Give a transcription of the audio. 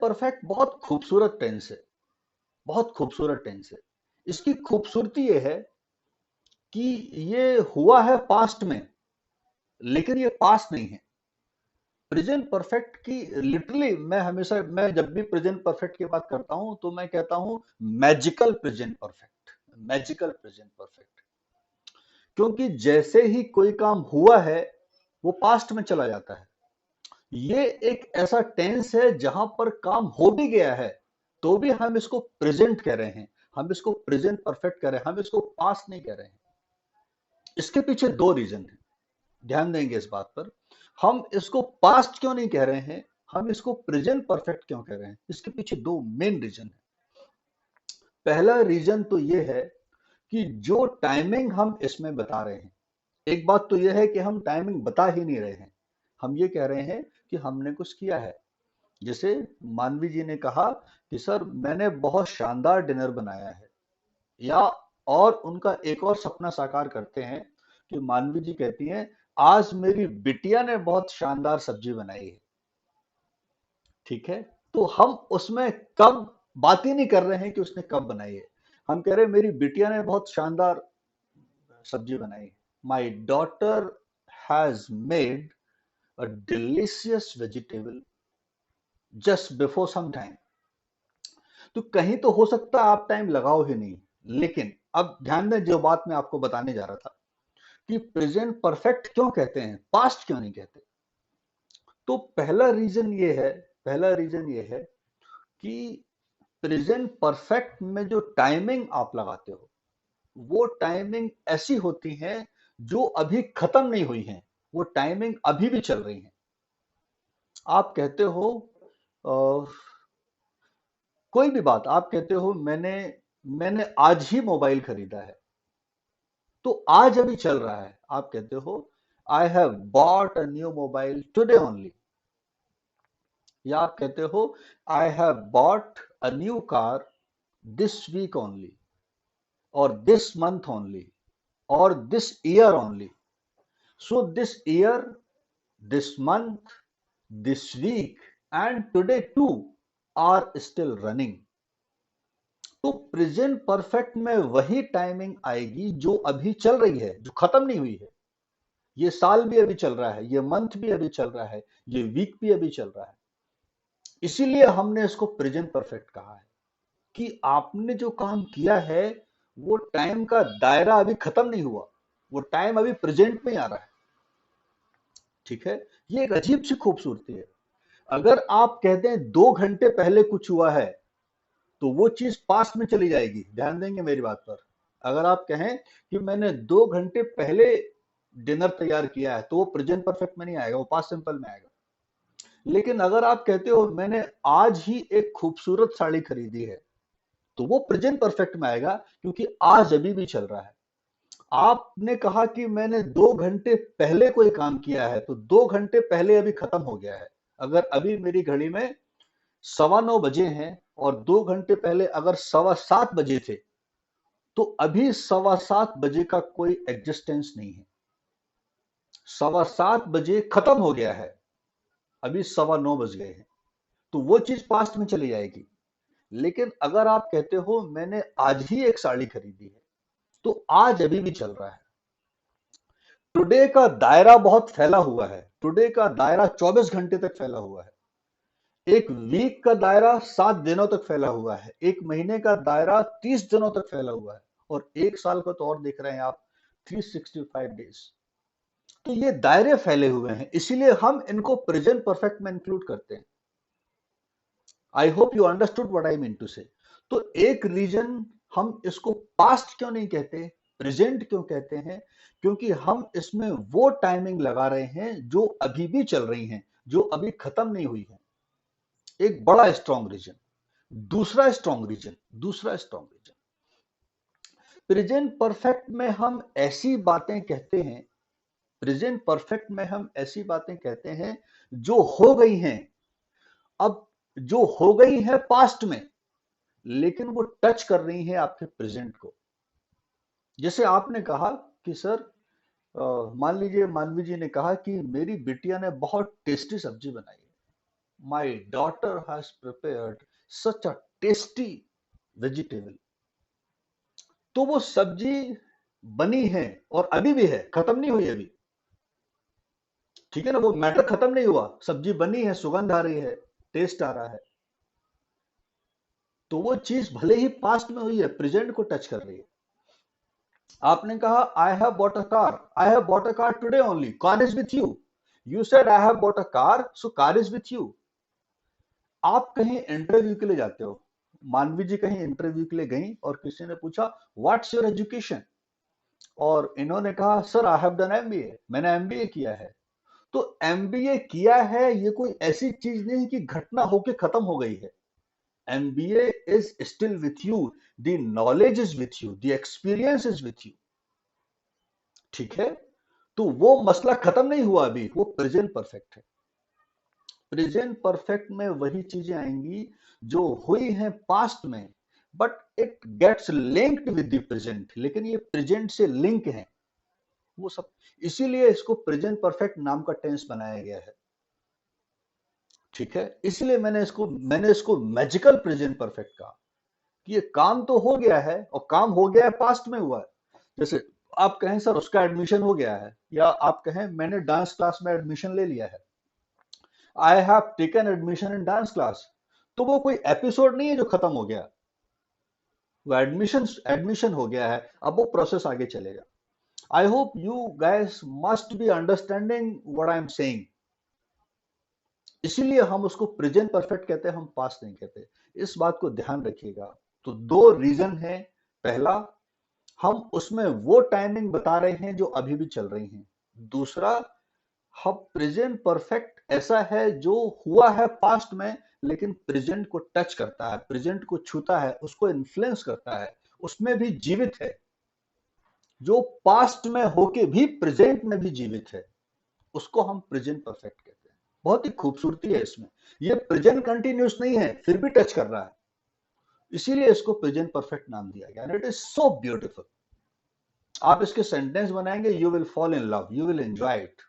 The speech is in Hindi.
परफेक्ट बहुत खूबसूरत टेंस है, बहुत खूबसूरत टेंस है। इसकी खूबसूरती ये है कि ये हुआ है पास्ट में, लेकिन ये पास्ट नहीं है। प्रेजेंट परफेक्ट की लिटरली मैं जब भी प्रेजेंट परफेक्ट की बात करता हूं तो मैं कहता हूं magical present perfect, magical present perfect. क्योंकि जैसे ही कोई काम हुआ है वो पास्ट में चला जाता है। ये एक ऐसा टेंस है जहां पर काम हो भी गया है तो भी हम इसको प्रेजेंट कह रहे हैं, हम इसको प्रेजेंट परफेक्ट कह रहे हैं, हम इसको पास्ट नहीं कह रहे हैं। इसके पीछे दो रीजन है, ध्यान देंगे इस बात पर। हम इसको पास्ट क्यों नहीं कह रहे हैं, हम इसको प्रेजेंट परफेक्ट क्यों कह रहे हैं, इसके पीछे दो मेन रीजन है। पहला रीजन तो ये है कि जो टाइमिंग हम इसमें बता रहे हैं, एक बात तो यह है कि हम टाइमिंग बता ही नहीं रहे हैं, हम ये कह रहे हैं कि हमने कुछ किया है। जैसे मानवी जी ने कहा कि सर मैंने बहुत शानदार डिनर बनाया है, या और उनका एक और सपना साकार करते हैं कि मानवी जी कहती हैं आज मेरी बिटिया ने बहुत शानदार सब्जी बनाई है। ठीक है, तो हम उसमें कब बात ही नहीं कर रहे हैं कि उसने कब बनाई है, हम कह रहे हैं मेरी बिटिया ने बहुत शानदार सब्जी बनाई है। My daughter has made a delicious vegetable just before some time. तो कहीं तो हो सकता है आप टाइम लगाओ ही नहीं, लेकिन अब ध्यान दें जो बात मैं आपको बताने जा रहा था कि प्रेजेंट परफेक्ट क्यों कहते हैं, पास्ट क्यों नहीं कहते। तो पहला रीजन ये है कि प्रेजेंट परफेक्ट में जो टाइमिंग आप लगाते हो वो टाइमिंग ऐसी होती है जो अभी खत्म नहीं हुई है, वो टाइमिंग अभी भी चल रही है। आप कहते हो कोई भी बात, आप कहते हो मैंने मैंने आज ही मोबाइल खरीदा है, तो आज अभी चल रहा है। आप कहते हो I have bought a new mobile today only, या आप कहते हो I have bought a new car this week only, और दिस मंथ ओनली, और this year only. So this year, this month, this week, and today too are still running। तो प्रेजेंट परफेक्ट में वही टाइमिंग आएगी जो अभी चल रही है, जो खत्म नहीं हुई है। ये साल भी अभी चल रहा है, ये मंथ भी अभी चल रहा है, ये वीक भी अभी चल रहा है। इसीलिए हमने इसको प्रेजेंट परफेक्ट कहा है कि आपने जो काम किया है वो टाइम का दायरा अभी खत्म नहीं हुआ, वो टाइम अभी प्रेजेंट में आ रहा है। ठीक है, ये एक अजीब सी खूबसूरती है। अगर आप कहते हैं 2 घंटे पहले कुछ हुआ है तो वो चीज पास्ट में चली जाएगी, ध्यान देंगे मेरी बात पर। अगर आप कहें कि मैंने 2 घंटे पहले डिनर तैयार किया है तो वो प्रेजेंट परफेक्ट में नहीं आएगा, वो पास्ट सिंपल में आएगा। लेकिन अगर आप कहते हो मैंने आज ही एक खूबसूरत साड़ी खरीदी है तो वो प्रेजेंट परफेक्ट में आएगा, क्योंकि आज अभी भी चल रहा है। आपने कहा कि मैंने 2 घंटे पहले कोई काम किया है तो 2 घंटे पहले अभी खत्म हो गया है। अगर अभी मेरी घड़ी में 9:15 बजे हैं और 2 घंटे पहले अगर 7:15 बजे थे तो अभी 7:15 बजे का कोई एग्जिस्टेंस नहीं है। 7:15 बजे खत्म हो गया है, अभी 9:15 बज गए हैं, तो वो चीज पास्ट में चली जाएगी। लेकिन अगर आप कहते हो मैंने आज ही एक साड़ी खरीदी है तो आज अभी भी चल रहा है। टुडे का दायरा बहुत फैला हुआ है, टुडे का दायरा 24 घंटे तक फैला हुआ है। एक वीक का दायरा 7 दिनों तक फैला हुआ है, एक महीने का दायरा 30 दिनों तक फैला हुआ है, और एक साल का तो और देख रहे हैं आप, 365 डेज। तो ये दायरे फैले हुए हैं, इसीलिए हम इनको प्रेजेंट परफेक्ट में इंक्लूड करते हैं। I hope you understood what I mean to say. तो एक रीजन हम इसको पास्ट क्यों नहीं कहते, प्रेजेंट क्यों कहते हैं, क्योंकि हम इसमें वो टाइमिंग लगा रहे हैं जो अभी भी चल रही हैं, जो अभी खत्म नहीं हुई है। एक बड़ा स्ट्रॉन्ग रीजन। दूसरा स्ट्रॉन्ग रीजन प्रेजेंट परफेक्ट में हम ऐसी बातें कहते हैं, प्रेजेंट परफेक्ट में हम ऐसी बातें कहते हैं जो हो गई हैं, अब जो हो गई है पास्ट में, लेकिन वो टच कर रही हैं आपके प्रेजेंट को। जैसे आपने कहा कि सर मान लीजिए मानवी जी ने कहा कि मेरी बिटिया ने बहुत टेस्टी सब्जी बनाई है, my daughter has prepared such a tasty vegetable. तो वो सब्जी बनी है और अभी भी है, खत्म नहीं हुई अभी। ठीक है ना, वो मैटर खत्म नहीं हुआ, सब्जी बनी है, सुगंध आ रही है, टेस्ट आ रहा है। तो वो चीज भले ही पास्ट में हुई है, प्रेजेंट को टच कर रही है। आपने कहा आई have bought a car, I have bought a car today only, car is with you. You said I have bought a car, so car is with you. आप कहीं इंटरव्यू के लिए जाते हो, मानवी जी कहीं इंटरव्यू के लिए गई और किसी ने पूछा व्हाट्स योर एजुकेशन, और इन्होंने कहा sir I have done MBA, मैंने एमबीए किया है। तो एमबीए किया है ये कोई ऐसी चीज नहीं कि घटना होके खत्म हो गई है। MBA is still with you, the knowledge is with you, the experience is with you. ठीक है, तो वो मसला खत्म नहीं हुआ अभी, वो प्रेजेंट परफेक्ट है। प्रेजेंट परफेक्ट में वही चीजें आएंगी जो हुई हैं पास्ट में, but it gets linked with the present, लेकिन ये प्रेजेंट से लिंक है वो सब। इसीलिए इसको प्रेजेंट परफेक्ट नाम का टेंस बनाया गया है। ठीक है, इसलिए मैंने इसको मैजिकल प्रेजेंट परफेक्ट कहा कि ये काम तो हो गया है, और काम हो गया है पास्ट में हुआ है। जैसे आप कहें सर उसका एडमिशन हो गया है, या आप कहें मैंने डांस क्लास में एडमिशन ले लिया है, I have taken admission in dance class. तो वो कोई एपिसोड नहीं है जो खत्म हो गया, वो एडमिशन एडमिशन हो गया है, अब वो प्रोसेस आगे चलेगा। आई hope you guys must be understanding what I am saying. इसीलिए हम उसको प्रेजेंट परफेक्ट कहते हैं, हम पास्ट नहीं कहते। इस बात को ध्यान रखिएगा। तो दो रीजन है। पहला, हम उसमें वो टाइमिंग बता रहे हैं जो अभी भी चल रही हैं। दूसरा, हम प्रेजेंट परफेक्ट ऐसा है जो हुआ है पास्ट में, लेकिन प्रेजेंट को टच करता है, प्रेजेंट को छूता है, उसको इन्फ्लुएंस करता है, उसमें भी जीवित है। जो पास्ट में होके भी प्रेजेंट में भी जीवित है, उसको हम प्रेजेंट परफेक्ट कहते हैं। बहुत ही खूबसूरती है इसमें। ये प्रेजेंट कंटिन्यूस नहीं है, फिर भी टच कर रहा है, इसीलिए इसको प्रेजेंट परफेक्ट नाम दिया गया। It is so beautiful. आप इसके सेंटेंस बनाएंगे, you will fall in love, you will enjoy it.